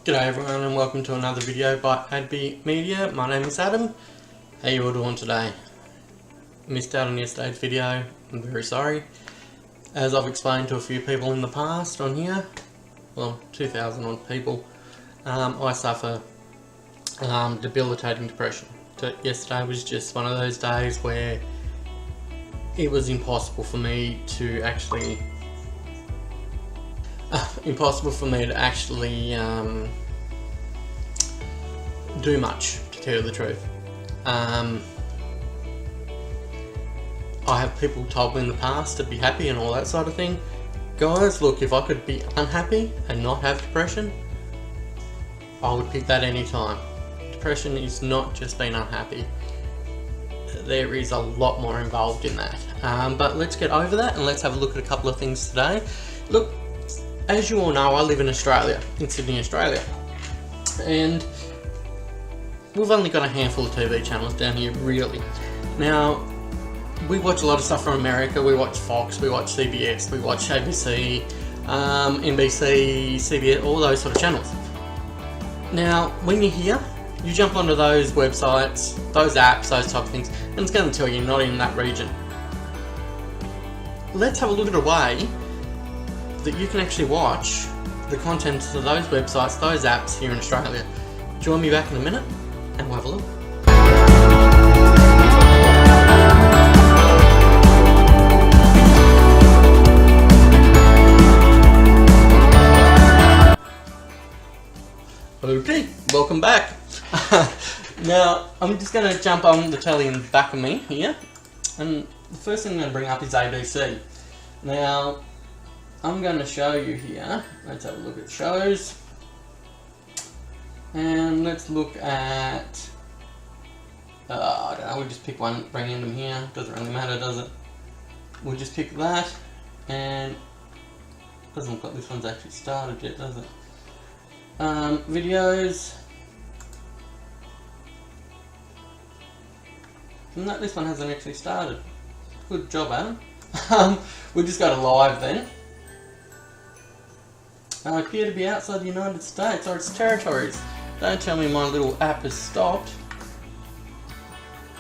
G'day everyone and welcome to another video by ADBY Media. My name is Adam. How you all doing today? Missed out on yesterday's video, I'm very sorry. As I've explained to a few people in the past on here, well 2,000 odd people, I suffer debilitating depression. So yesterday was just one of those days where it was impossible for me to actually do much, to tell you the truth. I have people told me in the past to be happy and all that sort of thing. Guys, look, if I could be unhappy and not have depression, I would pick that any time. Depression is not just being unhappy. There is a lot more involved in that. But let's get over that and let's have a look at a couple of things today. Look, as you all know, I live in Australia, in Sydney, Australia. And we've only got a handful of TV channels down here, really. Now, we watch a lot of stuff from America. We watch Fox, we watch CBS, we watch ABC, NBC, CBS, all those sort of channels. Now, when you're here, you jump onto those websites, those apps, those type of things, and it's going to tell you you're not in that region. Let's have a look at a way that you can actually watch the contents of those websites, those apps here in Australia. Join me back in a minute and we'll have a look. Okay, welcome back. Now, I'm just going to jump on the telly in the back of me here, and the first thing I'm going to bring up is ABC. Now, I'm going to show you here, let's have a look at shows, and let's look at, I don't know, we'll just pick one random here, doesn't really matter, does it? We'll just pick that, and doesn't look like this one's actually started yet, does it? Videos, no, this one hasn't actually started. Good job, Adam. We'll just go to live then. I appear to be outside the United States or its territories. Don't tell me my little app has stopped.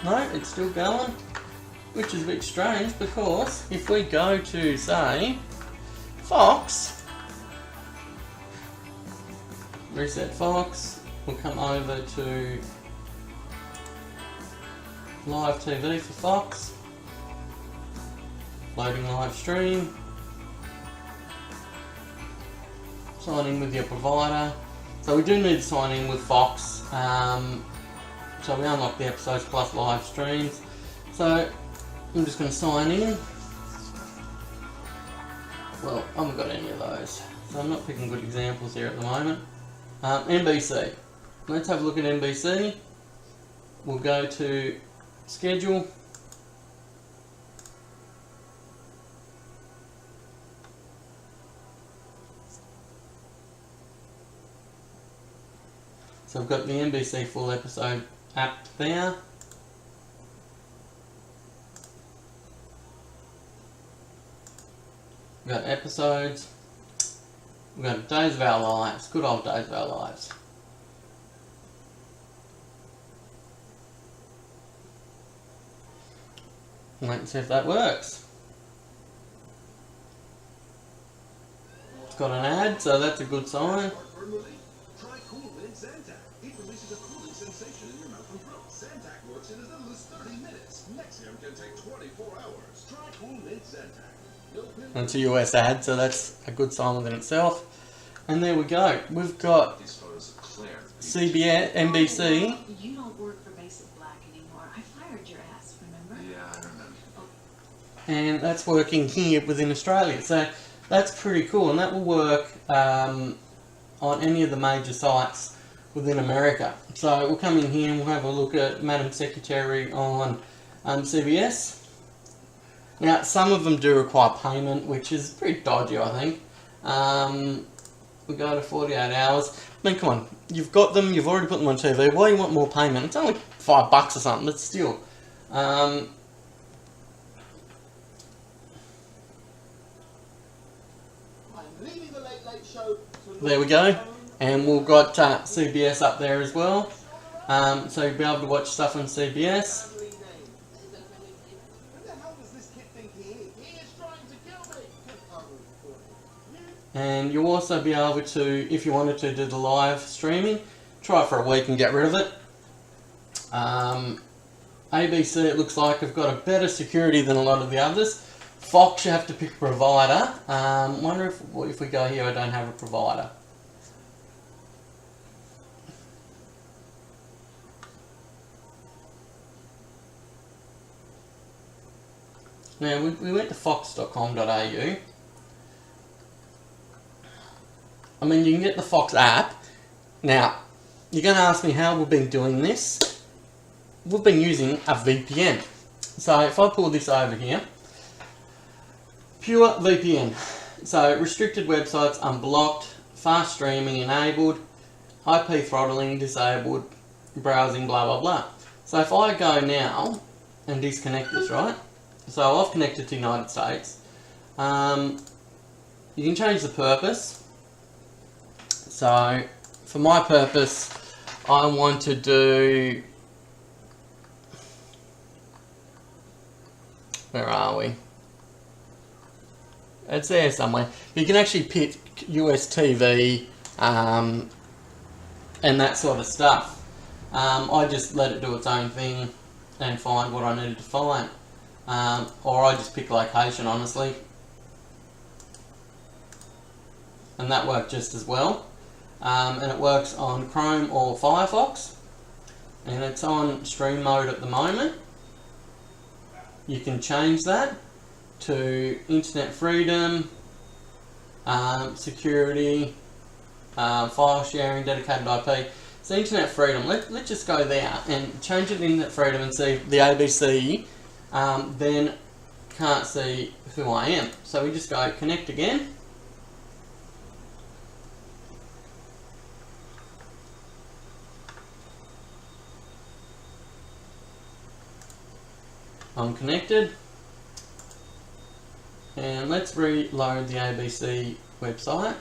No, it's still going, which is a bit strange because if we go to, say, Fox, reset Fox, we'll come over to live TV for Fox, loading live stream, sign in with your provider. So we do need to sign in with Fox, so we unlock the episodes plus live streams. So I'm just going to sign in. Well, I haven't got any of those, so I'm not picking good examples here at the moment. NBC. Let's have a look at NBC. We'll go to schedule. So I've got the NBC full episode app there. We've got episodes. We've got Days of Our Lives, good old Days of Our Lives. Wait and see if that works. It's got an ad, so that's a good sign. Try Cool Mint Zantac. It releases a cooling sensation in your mouth and throat. Zantac works in as little as 30 minutes. Nexium can take 24 hours. Try Cool Mint Zantac. That's a US ad, so that's a good sign within itself. And there we go. We've got CBS, NBC. You don't work for Basic Black anymore. I fired your ass, remember? Yeah, I remember. And that's working here within Australia. So that's pretty cool, and that will work on any of the major sites within America. So we'll come in here and we'll have a look at Madam Secretary on CBS. Now, some of them do require payment, which is pretty dodgy, I think. We go to 48 hours. I mean, come on, you've got them, you've already put them on TV. Why do you want more payment? It's only $5 or something, but still. There we go. And we've got CBS up there as well, so you'll be able to watch stuff on CBS. And you'll also be able to, if you wanted to do the live streaming, try it for a week and get rid of it. ABC, it looks like, have got a better security than a lot of the others. Fox, you have to pick a provider. Wonder if we go here, I don't have a provider. Now, we went to fox.com.au. I mean, you can get the Fox app. Now, you're going to ask me how we've been doing this. We've been using a VPN. So, if I pull this over here, pure VPN. So, restricted websites unblocked, fast streaming enabled, IP throttling disabled, browsing, blah, blah, blah. So, if I go now and disconnect this, right? So, I've connected to the United States. You can change the purpose. So, for my purpose, I want to do... Where are we? It's there somewhere. You can actually pick US TV and that sort of stuff. I just let it do its own thing and find what I needed to find. Or I just pick location, honestly. And that worked just as well. And it works on Chrome or Firefox. And it's on stream mode at the moment. You can change that to internet freedom, security, file sharing, dedicated IP. So internet freedom, let's just go there and change it to internet freedom and see the ABC then can't see who I am. So we just go connect again. I'm connected, and let's reload the ABC website.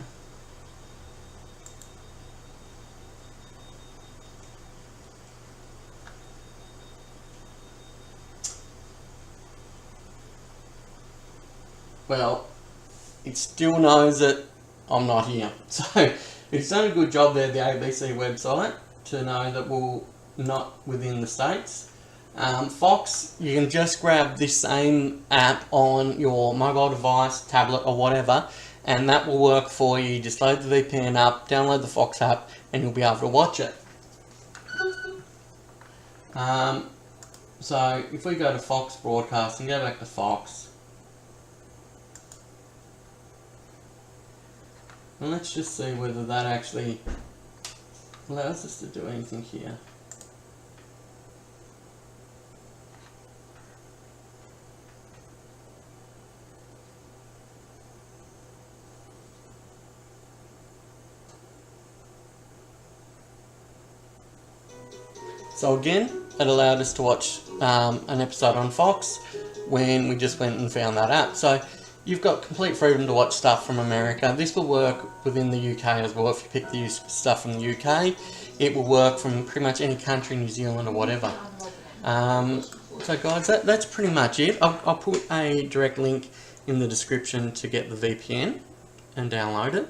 Well, it still knows that I'm not here, so it's done a good job there, the ABC website, to know that we're not within the States. Fox, you can just grab this same app on your mobile device, tablet or whatever, and that will work for you. Just load the VPN up, download the Fox app, and you'll be able to watch it. So if we go to Fox Broadcasting, go back to Fox, and let's just see whether that actually allows us to do anything here. So again, it allowed us to watch an episode on Fox when we just went and found that app. So you've got complete freedom to watch stuff from America. This will work within the UK as well. If you pick the stuff from the UK, it will work from pretty much any country, New Zealand or whatever. So guys, that's pretty much it. I'll put a direct link in the description to get the VPN and download it.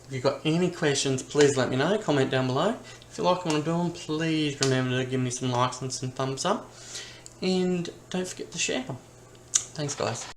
If you've got any questions, please let me know. Comment down below. If you like what I'm doing, please remember to give me some likes and some thumbs up. And don't forget to share. Thanks, guys.